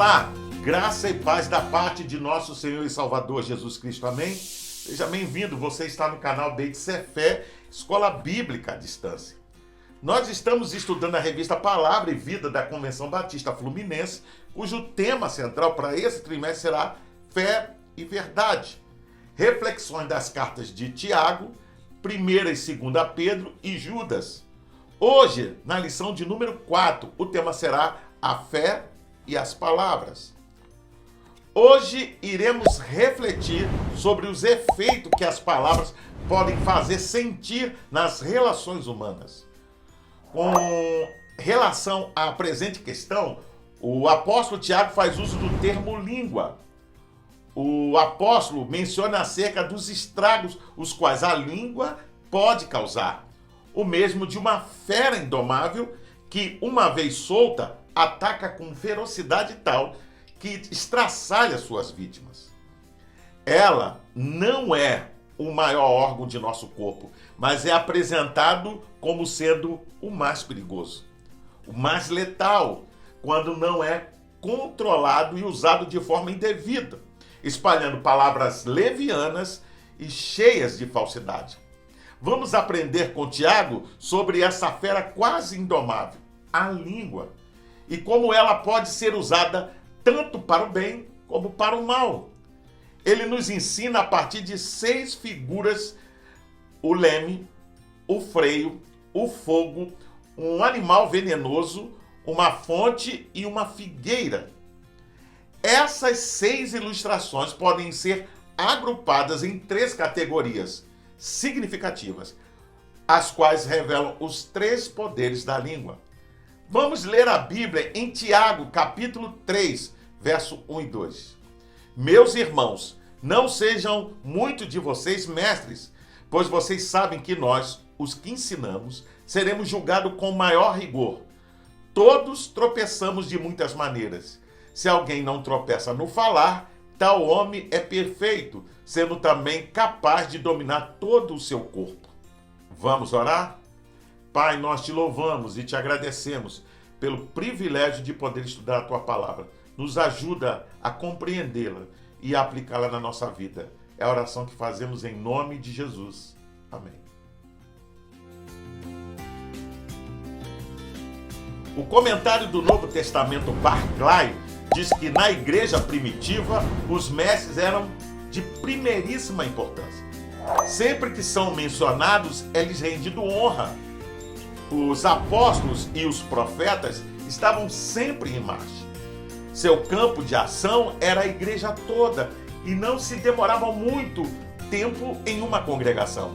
Olá, graça e paz da parte de nosso Senhor e Salvador Jesus Cristo, amém? Seja bem-vindo, você está no canal Beit Sefé, Escola Bíblica à Distância. Nós estamos estudando a revista Palavra e Vida da Convenção Batista Fluminense, cujo tema central para esse trimestre será Fé e Verdade. Reflexões das cartas de Tiago, 1ª e 2ª Pedro e Judas. Hoje, na lição de número 4, o tema será a fé e as palavras. Hoje iremos refletir sobre os efeitos que as palavras podem fazer sentir nas relações humanas. Com relação à presente questão, o apóstolo Tiago faz uso do termo língua. O apóstolo menciona acerca dos estragos os quais a língua pode causar. O mesmo de uma fera indomável que, uma vez solta, ataca com ferocidade tal que estraçalha suas vítimas. Ela não é o maior órgão de nosso corpo, mas é apresentado como sendo o mais perigoso, o mais letal, quando não é controlado e usado de forma indevida, espalhando palavras levianas e cheias de falsidade. Vamos aprender com Tiago sobre essa fera quase indomável, a língua, e como ela pode ser usada tanto para o bem como para o mal. Ele nos ensina a partir de 6 figuras: o leme, o freio, o fogo, um animal venenoso, uma fonte e uma figueira. Essas 6 ilustrações podem ser agrupadas em 3 categorias significativas, as quais revelam os 3 poderes da língua. Vamos ler a Bíblia em Tiago, capítulo 3, verso 1 e 2. Meus irmãos, não sejam muito de vocês mestres, pois vocês sabem que nós, os que ensinamos, seremos julgados com maior rigor. Todos tropeçamos de muitas maneiras. Se alguém não tropeça no falar, tal homem é perfeito, sendo também capaz de dominar todo o seu corpo. Vamos orar? Pai, nós te louvamos e te agradecemos pelo privilégio de poder estudar a tua palavra. Nos ajuda a compreendê-la e a aplicá-la na nossa vida. É a oração que fazemos em nome de Jesus. Amém. O comentário do Novo Testamento Barclay diz que na igreja primitiva os mestres eram de primeiríssima importância. Sempre que são mencionados, é-lhes rendido honra. Os apóstolos e os profetas estavam sempre em marcha. Seu campo de ação era a igreja toda e não se demoravam muito tempo em uma congregação.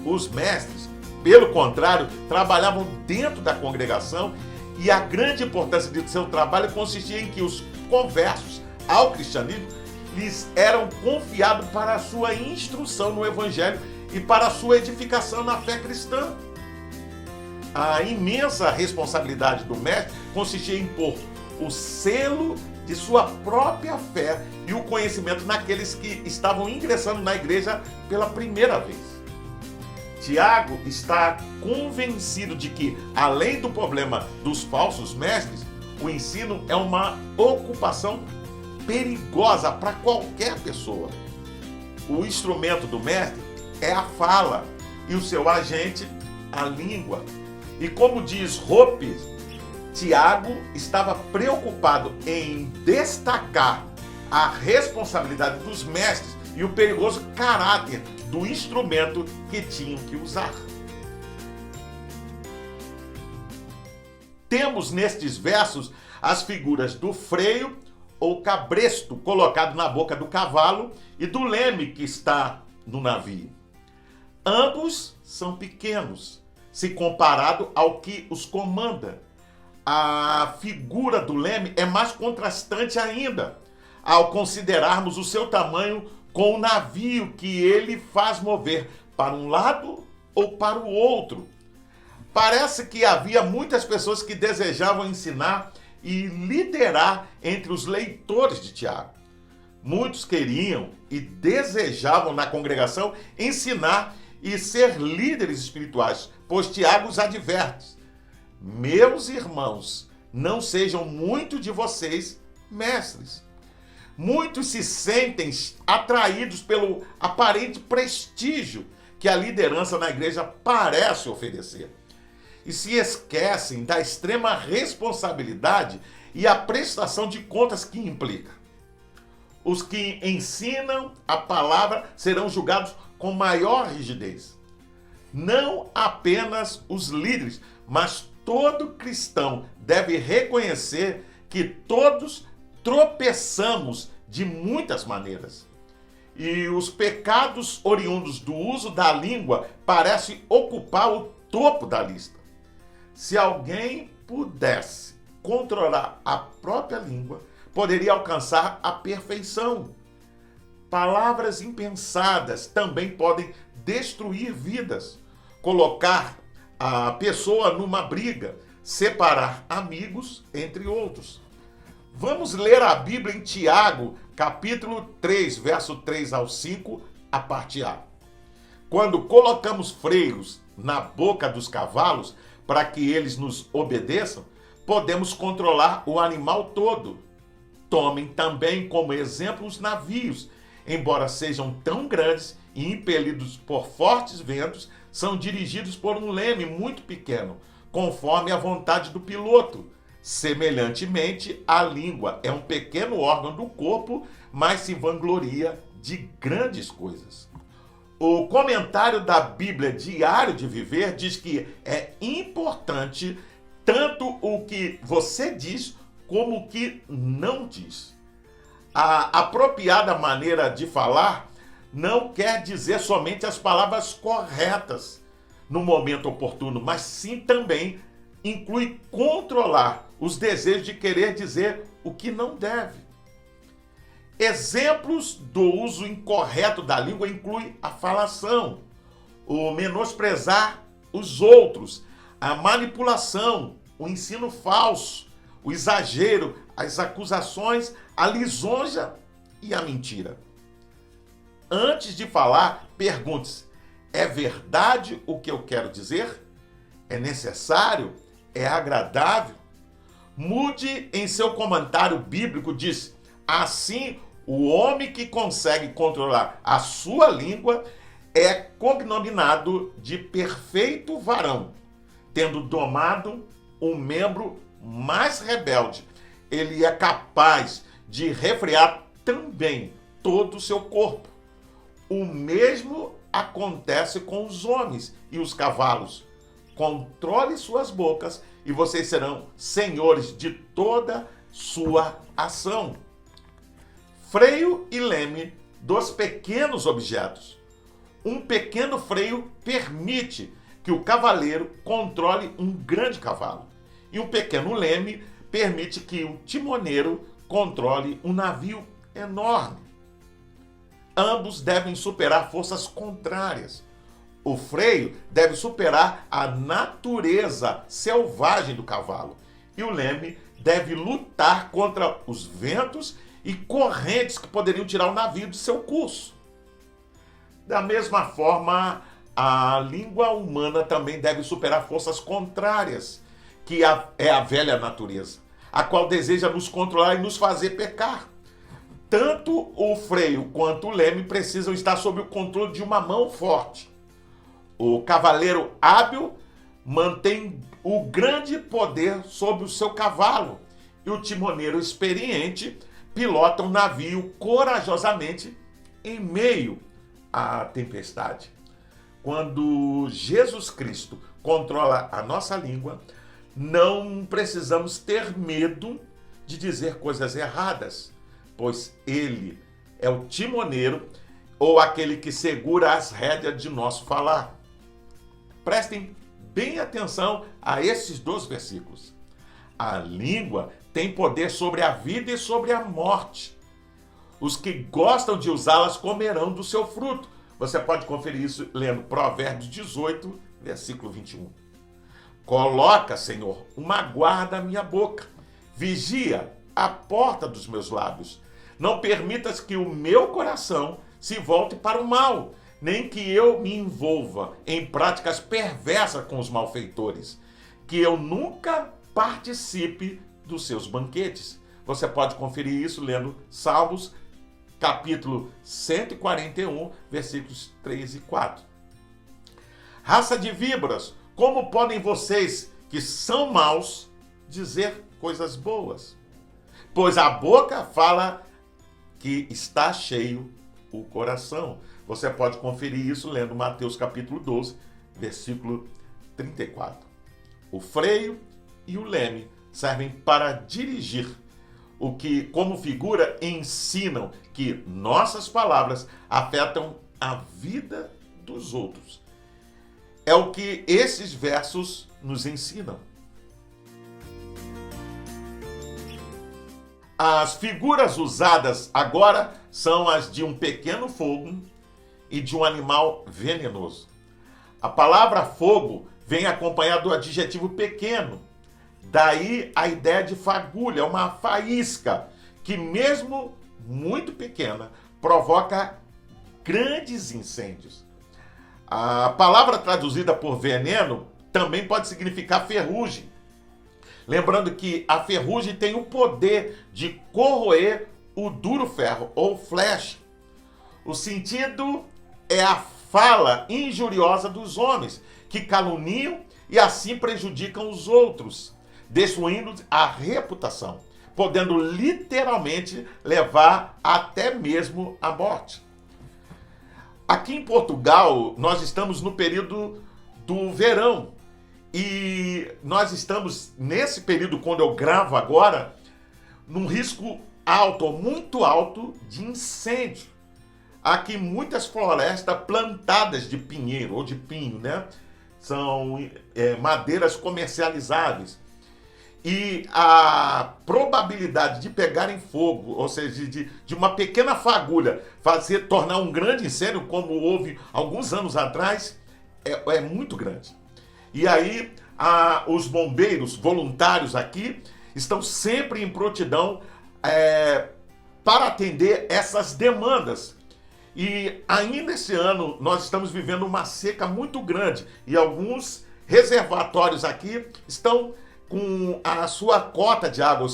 Os mestres, pelo contrário, trabalhavam dentro da congregação e a grande importância de seu trabalho consistia em que os conversos ao cristianismo lhes eram confiados para a sua instrução no evangelho e para a sua edificação na fé cristã. A imensa responsabilidade do mestre consistia em pôr o selo de sua própria fé e o conhecimento naqueles que estavam ingressando na igreja pela primeira vez. Tiago está convencido de que, além do problema dos falsos mestres, o ensino é uma ocupação perigosa para qualquer pessoa. O instrumento do mestre é a fala e o seu agente, a língua. E como diz Hope, Tiago estava preocupado em destacar a responsabilidade dos mestres e o perigoso caráter do instrumento que tinham que usar. Temos nestes versos as figuras do freio ou cabresto colocado na boca do cavalo e do leme que está no navio. Ambos são pequenos, se comparado ao que os comanda. A figura do leme é mais contrastante ainda, ao considerarmos o seu tamanho com o navio que ele faz mover para um lado ou para o outro. Parece que havia muitas pessoas que desejavam ensinar e liderar entre os leitores de Tiago. Muitos queriam e desejavam na congregação ensinar e ser líderes espirituais, pois Tiago os adverte: meus irmãos, não sejam muito de vocês mestres. Muitos se sentem atraídos pelo aparente prestígio que a liderança na igreja parece oferecer e se esquecem da extrema responsabilidade e a prestação de contas que implica. Os que ensinam a palavra serão julgados com maior rigidez. Não apenas os líderes, mas todo cristão deve reconhecer que todos tropeçamos de muitas maneiras. E os pecados oriundos do uso da língua parecem ocupar o topo da lista. Se alguém pudesse controlar a própria língua, poderia alcançar a perfeição. Palavras impensadas também podem destruir vidas, colocar a pessoa numa briga, separar amigos, entre outros. Vamos ler a Bíblia em Tiago, capítulo 3, verso 3 ao 5, a parte A. Quando colocamos freios na boca dos cavalos para que eles nos obedeçam, podemos controlar o animal todo. Tomem também como exemplo os navios, embora sejam tão grandes e impelidos por fortes ventos, são dirigidos por um leme muito pequeno, conforme a vontade do piloto. Semelhantemente, a língua é um pequeno órgão do corpo, mas se vangloria de grandes coisas. O comentário da Bíblia Diário de Viver diz que é importante tanto o que você diz como o que não diz. A apropriada maneira de falar não quer dizer somente as palavras corretas no momento oportuno, mas sim também inclui controlar os desejos de querer dizer o que não deve. Exemplos do uso incorreto da língua incluem a falação, o menosprezar os outros, a manipulação, o ensino falso, o exagero, as acusações, a lisonja e a mentira. Antes de falar, pergunte-se: é verdade o que eu quero dizer? É necessário? É agradável? Mude em seu comentário bíblico, diz: assim, o homem que consegue controlar a sua língua é cognominado de perfeito varão, tendo domado um membro mais rebelde. Ele é capaz de refrear também todo o seu corpo. O mesmo acontece com os homens e os cavalos. Controle suas bocas e vocês serão senhores de toda sua ação. Freio e leme dos pequenos objetos. Um pequeno freio permite que o cavaleiro controle um grande cavalo. E um pequeno leme permite que o timoneiro controle um navio enorme. Ambos devem superar forças contrárias. O freio deve superar a natureza selvagem do cavalo. E o leme deve lutar contra os ventos e correntes que poderiam tirar o navio de seu curso. Da mesma forma, a língua humana também deve superar forças contrárias, que é a velha natureza, a qual deseja nos controlar e nos fazer pecar. Tanto o freio quanto o leme precisam estar sob o controle de uma mão forte. O cavaleiro hábil mantém o grande poder sobre o seu cavalo e o timoneiro experiente pilota um navio corajosamente em meio à tempestade. Quando Jesus Cristo controla a nossa língua, não precisamos ter medo de dizer coisas erradas, pois ele é o timoneiro ou aquele que segura as rédeas de nosso falar. Prestem bem atenção a esses dois versículos. A língua tem poder sobre a vida e sobre a morte. Os que gostam de usá-las comerão do seu fruto. Você pode conferir isso lendo Provérbios 18, versículo 21. Coloca, Senhor, uma guarda à minha boca. Vigia a porta dos meus lábios. Não permitas que o meu coração se volte para o mal, nem que eu me envolva em práticas perversas com os malfeitores, que eu nunca participe dos seus banquetes, Você pode conferir isso lendo Salmos, capítulo 141, versículos 3 e 4. Raça de víboras, como podem vocês, que são maus, dizer coisas boas? Pois a boca fala que está cheio o coração. Você pode conferir isso lendo Mateus capítulo 12, versículo 34. O freio e o leme servem para dirigir, o que, como figura, ensinam que nossas palavras afetam a vida dos outros. É o que esses versos nos ensinam. As figuras usadas agora são as de um pequeno fogo e de um animal venenoso. A palavra fogo vem acompanhada do adjetivo pequeno. Daí a ideia de fagulha, uma faísca que, mesmo muito pequena, provoca grandes incêndios. A palavra traduzida por veneno também pode significar ferrugem. Lembrando que a ferrugem tem o poder de corroer o duro ferro ou flecha. O sentido é a fala injuriosa dos homens, que caluniam e assim prejudicam os outros, destruindo a reputação, podendo literalmente levar até mesmo à morte. Aqui em Portugal, nós estamos no período do verão e nós estamos, nesse período, quando eu gravo agora, num risco alto, ou muito alto, de incêndio. Há aqui muitas florestas plantadas de pinheiro ou de pinho, né? São madeiras comercializáveis. E a probabilidade de pegarem fogo, ou seja, de uma pequena fagulha tornar um grande incêndio, como houve alguns anos atrás, é muito grande. E aí os bombeiros voluntários aqui estão sempre em prontidão para atender essas demandas. E ainda esse ano nós estamos vivendo uma seca muito grande e alguns reservatórios aqui estão com a sua cota de água,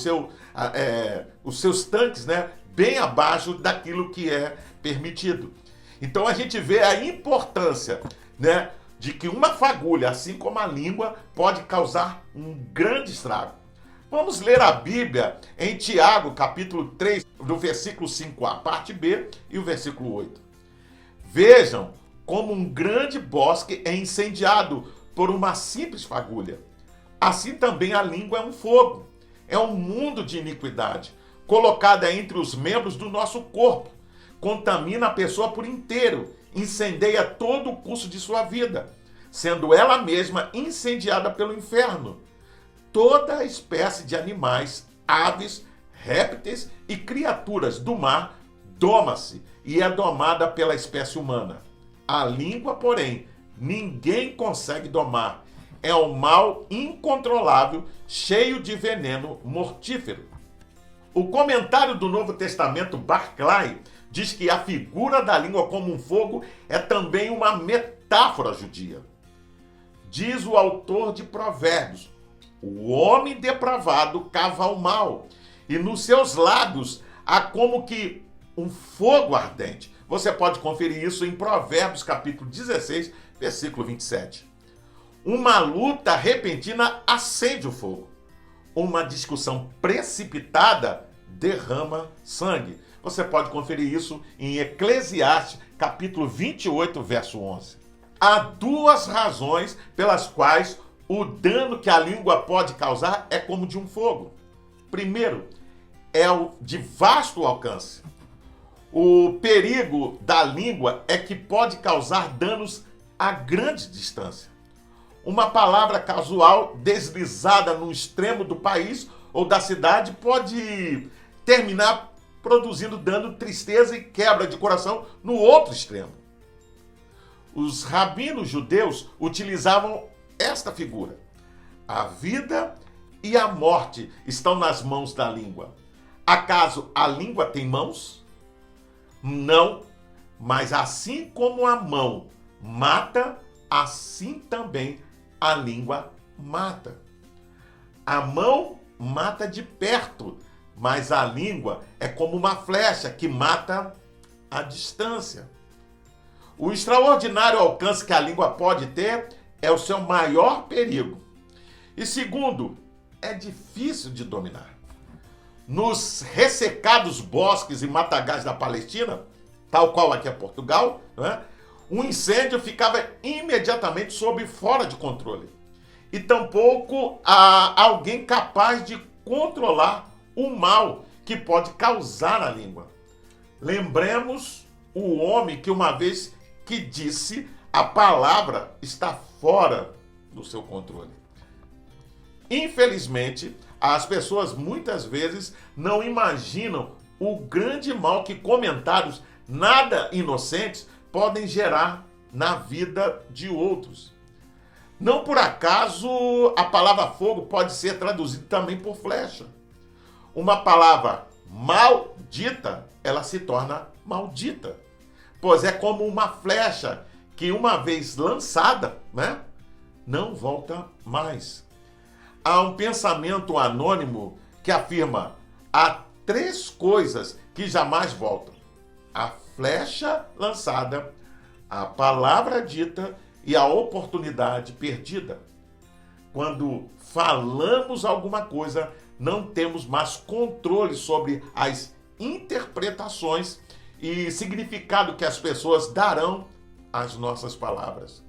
os seus tanques, né, bem abaixo daquilo que é permitido. Então a gente vê a importância, né, de que uma fagulha, assim como a língua, pode causar um grande estrago. Vamos ler a Bíblia em Tiago, capítulo 3, do versículo 5a, parte B, e o versículo 8. Vejam como um grande bosque é incendiado por uma simples fagulha. Assim também a língua é um fogo, é um mundo de iniquidade, colocada entre os membros do nosso corpo. Contamina a pessoa por inteiro, incendeia todo o curso de sua vida, sendo ela mesma incendiada pelo inferno. Toda espécie de animais, aves, répteis e criaturas do mar doma-se e é domada pela espécie humana. A língua, porém, ninguém consegue domar. É um mal incontrolável, cheio de veneno mortífero. O comentário do Novo Testamento, Barclay, diz que a figura da língua como um fogo é também uma metáfora judia. Diz o autor de Provérbios: o homem depravado cava o mal, e nos seus lábios há como que um fogo ardente. Você pode conferir isso em Provérbios capítulo 16, versículo 27. Uma luta repentina acende o fogo. Uma discussão precipitada derrama sangue. Você pode conferir isso em Eclesiastes, capítulo 28, verso 11. Há duas razões pelas quais o dano que a língua pode causar é como de um fogo. Primeiro, é o de vasto alcance. O perigo da língua é que pode causar danos a grande distância. Uma palavra casual deslizada no extremo do país ou da cidade pode terminar produzindo dano, tristeza e quebra de coração no outro extremo. Os rabinos judeus utilizavam esta figura. A vida e a morte estão nas mãos da língua. Acaso a língua tem mãos? Não, mas assim como a mão mata, assim também a língua mata. A mão mata de perto, mas a língua é como uma flecha que mata à distância. O extraordinário alcance que a língua pode ter é o seu maior perigo. E segundo, é difícil de dominar. Nos ressecados bosques e matagais da Palestina, tal qual aqui é Portugal, né, um incêndio ficava imediatamente fora de controle. E tampouco há alguém capaz de controlar o mal que pode causar na língua. Lembremos o homem que uma vez que disse a palavra está fora do seu controle. Infelizmente, as pessoas muitas vezes não imaginam o grande mal que comentários nada inocentes podem gerar na vida de outros. Não por acaso a palavra fogo pode ser traduzida também por flecha. Uma palavra maldita, ela se torna maldita, pois é como uma flecha que uma vez lançada, né, não volta mais. Há um pensamento anônimo que afirma: há 3 coisas que jamais voltam: a flecha lançada, a palavra dita e a oportunidade perdida. Quando falamos alguma coisa, não temos mais controle sobre as interpretações e significado que as pessoas darão às nossas palavras.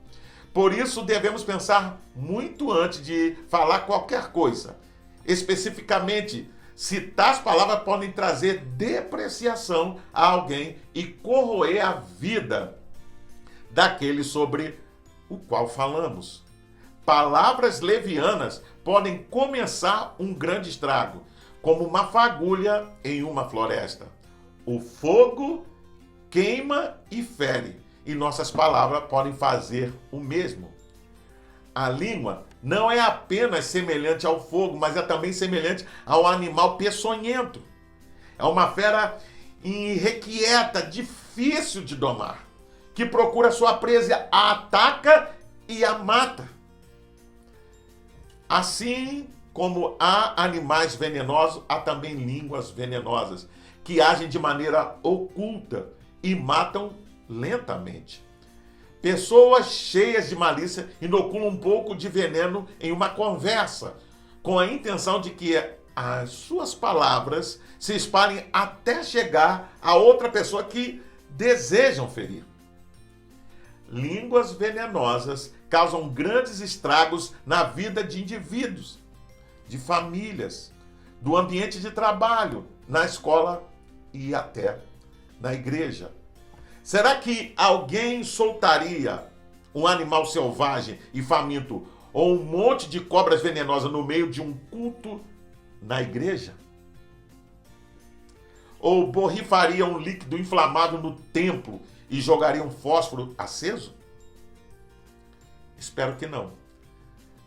Por isso, devemos pensar muito antes de falar qualquer coisa. Especificamente, se tais palavras podem trazer depreciação a alguém e corroer a vida daquele sobre o qual falamos. Palavras levianas podem começar um grande estrago, como uma fagulha em uma floresta. O fogo queima e fere, e nossas palavras podem fazer o mesmo. A língua não é apenas semelhante ao fogo, mas é também semelhante ao animal peçonhento. É uma fera irrequieta, difícil de domar, que procura sua presa, a ataca e a mata. Assim como há animais venenosos, há também línguas venenosas, que agem de maneira oculta e matam lentamente. Pessoas cheias de malícia inoculam um pouco de veneno em uma conversa, com a intenção de que as suas palavras se espalhem até chegar a outra pessoa que desejam ferir. Línguas venenosas causam grandes estragos na vida de indivíduos, de famílias, do ambiente de trabalho, na escola e até na igreja. Será que alguém soltaria um animal selvagem e faminto ou um monte de cobras venenosas no meio de um culto na igreja? Ou borrifaria um líquido inflamável no templo e jogaria um fósforo aceso? Espero que não.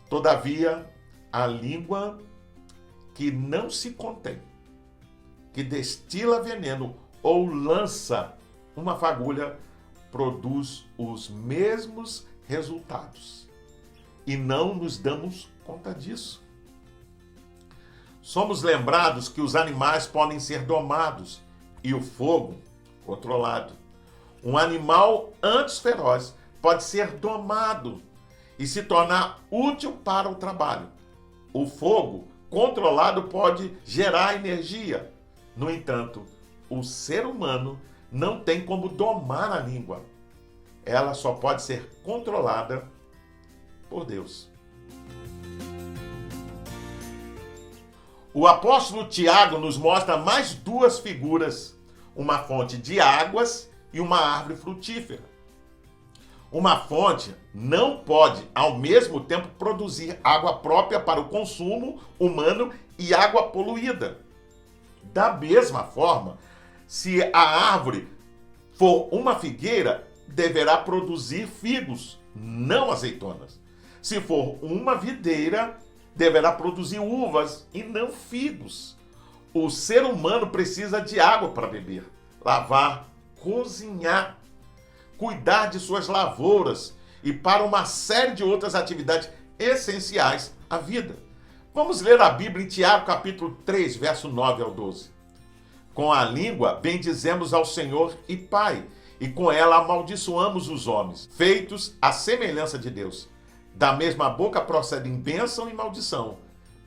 Todavia, a língua que não se contém, que destila veneno ou lança uma fagulha, produz os mesmos resultados. E não nos damos conta disso. Somos lembrados que os animais podem ser domados e o fogo controlado. Um animal antes feroz pode ser domado e se tornar útil para o trabalho. O fogo controlado pode gerar energia. No entanto, o ser humano não tem como domar a língua. Ela só pode ser controlada por Deus. O apóstolo Tiago nos mostra mais 2 figuras: uma fonte de águas e uma árvore frutífera. Uma fonte não pode, ao mesmo tempo, produzir água própria para o consumo humano e água poluída. Da mesma forma, se a árvore for uma figueira, deverá produzir figos, não azeitonas. Se for uma videira, deverá produzir uvas e não figos. O ser humano precisa de água para beber, lavar, cozinhar, cuidar de suas lavouras e para uma série de outras atividades essenciais à vida. Vamos ler a Bíblia em Tiago, capítulo 3, verso 9 ao 12. Com a língua bendizemos ao Senhor e Pai, e com ela amaldiçoamos os homens, feitos à semelhança de Deus. Da mesma boca procedem bênção e maldição.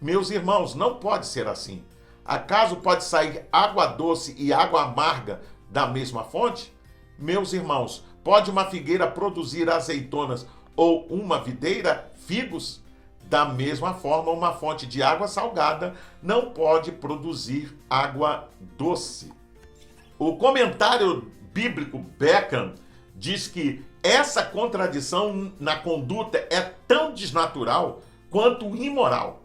Meus irmãos, não pode ser assim. Acaso pode sair água doce e água amarga da mesma fonte? Meus irmãos, pode uma figueira produzir azeitonas ou uma videira figos? Da mesma forma, uma fonte de água salgada não pode produzir água doce. O comentário bíblico Beckham diz que essa contradição na conduta é tão desnatural quanto imoral.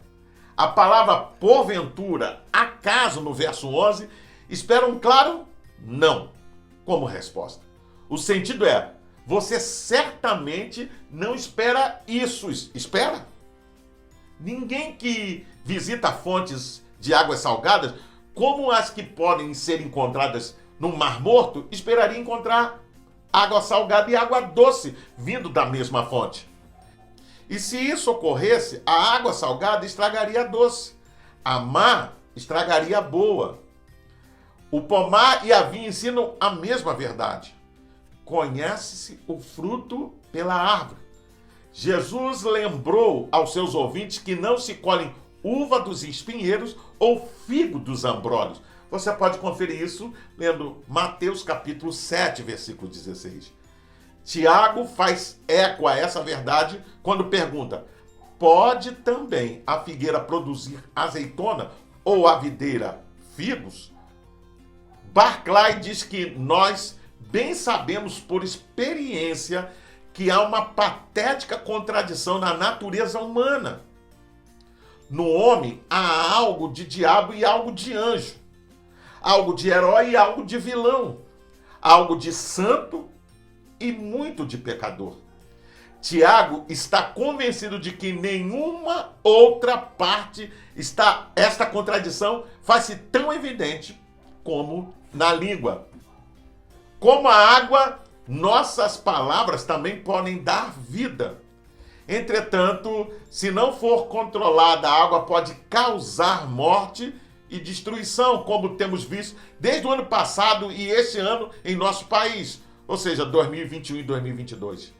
A palavra porventura, acaso, no verso 11, espera um claro não como resposta. O sentido é, você certamente não espera isso. Espera? Ninguém que visita fontes de águas salgadas, como as que podem ser encontradas no Mar Morto, esperaria encontrar água salgada e água doce vindo da mesma fonte. E se isso ocorresse, a água salgada estragaria a doce, a má estragaria a boa. O pomar e a vinha ensinam a mesma verdade. Conhece-se o fruto pela árvore. Jesus lembrou aos seus ouvintes que não se colhem uva dos espinheiros ou figo dos abrolhos. Você pode conferir isso lendo Mateus capítulo 7, versículo 16. Tiago faz eco a essa verdade quando pergunta: pode também a figueira produzir azeitona ou a videira figos? Barclay diz que nós bem sabemos por experiência que há uma patética contradição na natureza humana. No homem há algo de diabo e algo de anjo, algo de herói e algo de vilão, algo de santo e muito de pecador. Tiago está convencido de que nenhuma outra parte esta contradição faz-se tão evidente como na língua. Como a água, nossas palavras também podem dar vida. Entretanto, se não for controlada, a água pode causar morte e destruição, como temos visto desde o ano passado e este ano em nosso país, ou seja, 2021 e 2022.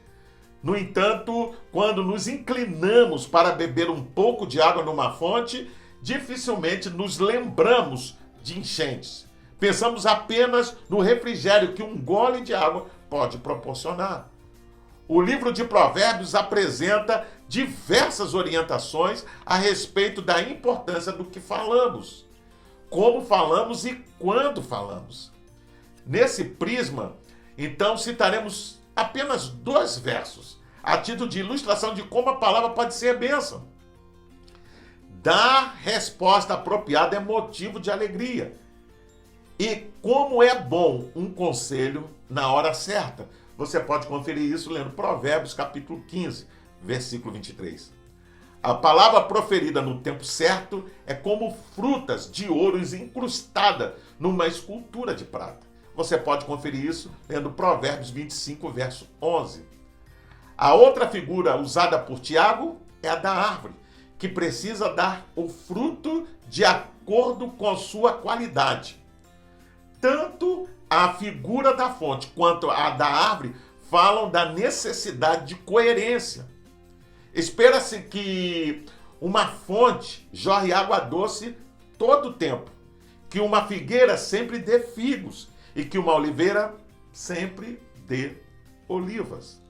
No entanto, quando nos inclinamos para beber um pouco de água numa fonte, dificilmente nos lembramos de enchentes. Pensamos apenas no refrigério que um gole de água pode proporcionar. O livro de Provérbios apresenta diversas orientações a respeito da importância do que falamos, como falamos e quando falamos. Nesse prisma, então, citaremos apenas 2 versos, a título de ilustração de como a palavra pode ser bênção. Dar resposta apropriada é motivo de alegria. E como é bom um conselho na hora certa. Você pode conferir isso lendo Provérbios capítulo 15, versículo 23. A palavra proferida no tempo certo é como frutas de ouro incrustada numa escultura de prata. Você pode conferir isso lendo Provérbios 25, verso 11. A outra figura usada por Tiago é a da árvore, que precisa dar o fruto de acordo com sua qualidade. Tanto a figura da fonte quanto a da árvore falam da necessidade de coerência. Espera-se que uma fonte jorre água doce todo o tempo, que uma figueira sempre dê figos e que uma oliveira sempre dê olivas.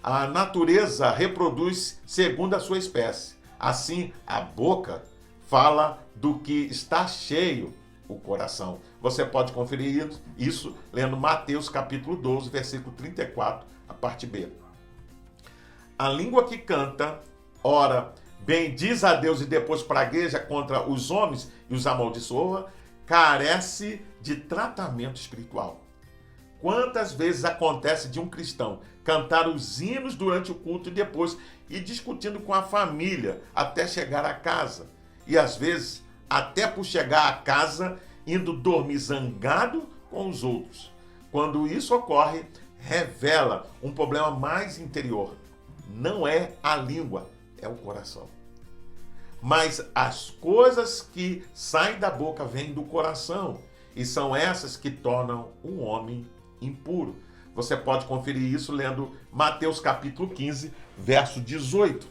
A natureza reproduz segundo a sua espécie. Assim, a boca fala do que está cheio o coração. Você pode conferir isso lendo Mateus capítulo 12, versículo 34, a parte B. A língua que canta, ora, bendiz a Deus e depois pragueja contra os homens e os amaldiçoa, carece de tratamento espiritual. Quantas vezes acontece de um cristão cantar os hinos durante o culto e depois ir discutindo com a família até chegar a casa? E às vezes, até por chegar a casa, indo dormir zangado com os outros. Quando isso ocorre, revela um problema mais interior. Não é a língua, é o coração. mas as coisas que saem da boca vêm do coração, e são essas que tornam um homem impuro. Você pode conferir isso lendo Mateus capítulo 15, verso 18.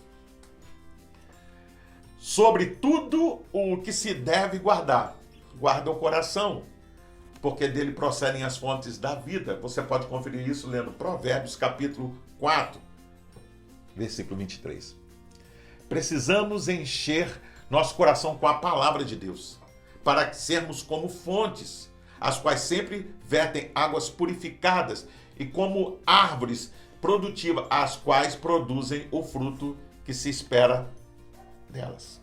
Sobre tudo o que se deve guardar, guarda o coração, porque dele procedem as fontes da vida. Você pode conferir isso lendo Provérbios capítulo 4, versículo 23. Precisamos encher nosso coração com a palavra de Deus, para sermos como fontes, as quais sempre vertem águas purificadas, e como árvores produtivas, as quais produzem o fruto que se espera delas.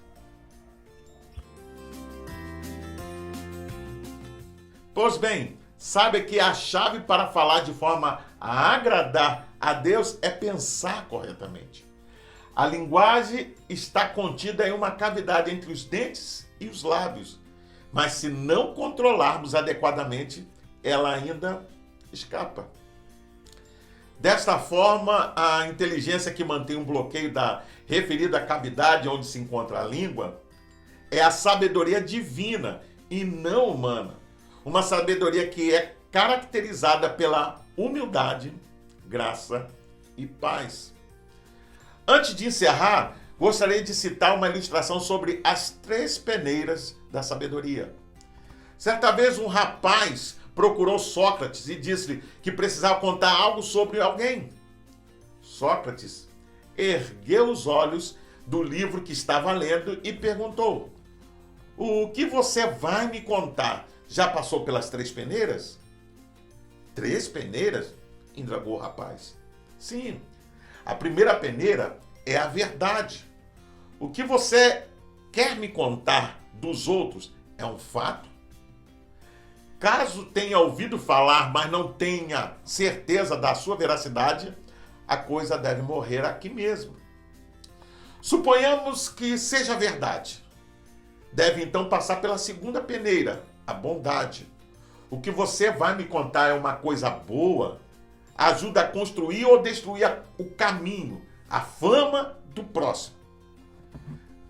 Pois bem, saiba que a chave para falar de forma a agradar a Deus é pensar corretamente. A linguagem está contida em uma cavidade entre os dentes e os lábios, mas se não controlarmos adequadamente, ela ainda escapa. Desta forma, a inteligência que mantém um bloqueio da referida cavidade onde se encontra a língua é a sabedoria divina e não humana. Uma sabedoria que é caracterizada pela humildade, graça e paz. Antes de encerrar, gostaria de citar uma ilustração sobre as 3 peneiras da sabedoria. Certa vez um rapaz procurou Sócrates e disse-lhe que precisava contar algo sobre alguém. Sócrates ergueu os olhos do livro que estava lendo e perguntou: "O que você vai me contar? Já passou pelas 3 peneiras?" 3 peneiras? Indagou o rapaz. Sim, a primeira peneira é a verdade. O que você quer me contar dos outros é um fato? Caso tenha ouvido falar, mas não tenha certeza da sua veracidade, a coisa deve morrer aqui mesmo. Suponhamos que seja verdade. Deve então passar pela segunda peneira, a bondade. O que você vai me contar é uma coisa boa, ajuda a construir ou destruir o caminho, a fama do próximo.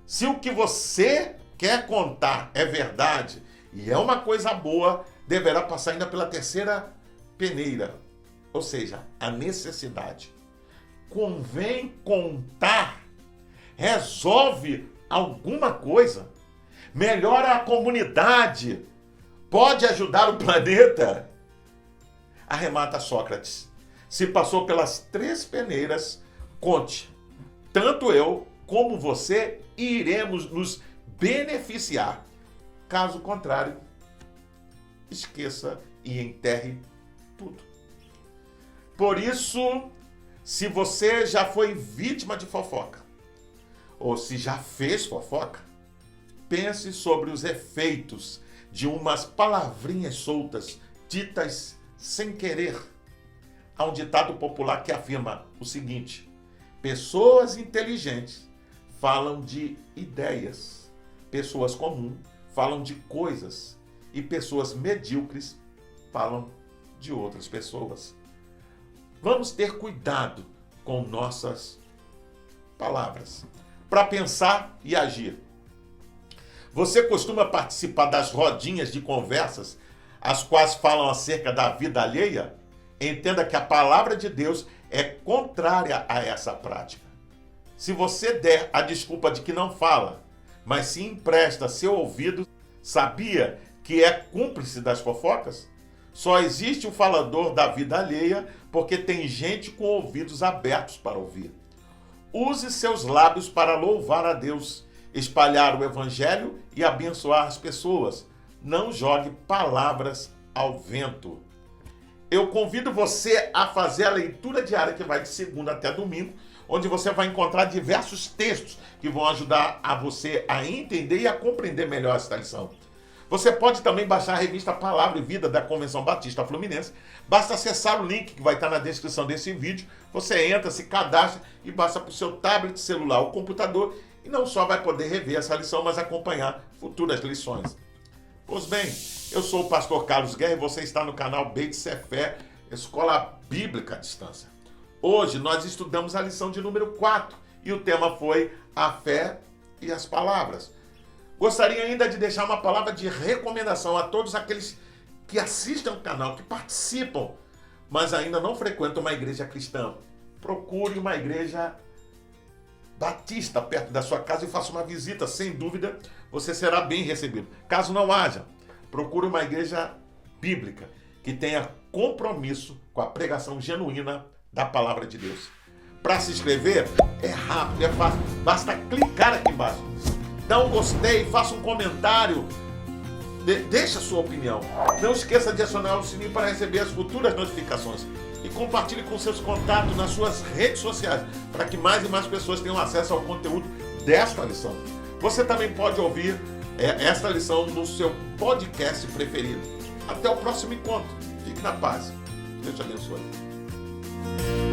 Se o que você quer contar é verdade e é uma coisa boa, deverá passar ainda pela terceira peneira, ou seja, a necessidade. Convém contar, resolve alguma coisa, melhora a comunidade, pode ajudar o planeta. Arremata Sócrates. Se passou pelas 3 peneiras, conte. Tanto eu como você iremos nos beneficiar. Caso contrário, esqueça e enterre tudo. Por isso, se você já foi vítima de fofoca, ou se já fez fofoca, pense sobre os efeitos de umas palavrinhas soltas, ditas sem querer. Há um ditado popular que afirma o seguinte: pessoas inteligentes falam de ideias, pessoas comuns falam de coisas, e pessoas medíocres falam de outras pessoas. Vamos ter cuidado com nossas palavras, para pensar e agir. Você costuma participar das rodinhas de conversas, as quais falam acerca da vida alheia? Entenda que a palavra de Deus é contrária a essa prática. Se você der a desculpa de que não fala, mas se empresta seu ouvido, sabia que é cúmplice das fofocas? Só existe o falador da vida alheia porque tem gente com ouvidos abertos para ouvir. Use seus lábios para louvar a Deus, espalhar o evangelho e abençoar as pessoas. Não jogue palavras ao vento. Eu convido você a fazer a leitura diária que vai de segunda até domingo, onde você vai encontrar diversos textos que vão ajudar a você a entender e a compreender melhor esta lição. Você pode também baixar a revista Palavra e Vida da Convenção Batista Fluminense. Basta acessar o link que vai estar na descrição desse vídeo. Você entra, se cadastra e basta para o seu tablet, celular ou computador. E não só vai poder rever essa lição, mas acompanhar futuras lições. Pois bem, eu sou o pastor Carlos Guerra e você está no canal Beit Sefé, Escola Bíblica à Distância. Hoje nós estudamos a lição de número 4 e o tema foi a fé e as palavras. Gostaria ainda de deixar uma palavra de recomendação a todos aqueles que assistem ao canal, que participam, mas ainda não frequentam uma igreja cristã. Procure uma igreja batista perto da sua casa e faça uma visita. Sem dúvida, você será bem recebido. Caso não haja, procure uma igreja bíblica que tenha compromisso com a pregação genuína da palavra de Deus. Para se inscrever, é rápido, é fácil. Basta clicar aqui embaixo. Dá um gostei, faça um comentário. Deixe a sua opinião. Não esqueça de acionar o sininho para receber as futuras notificações. E compartilhe com seus contatos nas suas redes sociais, para que mais e mais pessoas tenham acesso ao conteúdo desta lição. Você também pode ouvir esta lição no seu podcast preferido. Até o próximo encontro. Fique na paz. Deus te abençoe.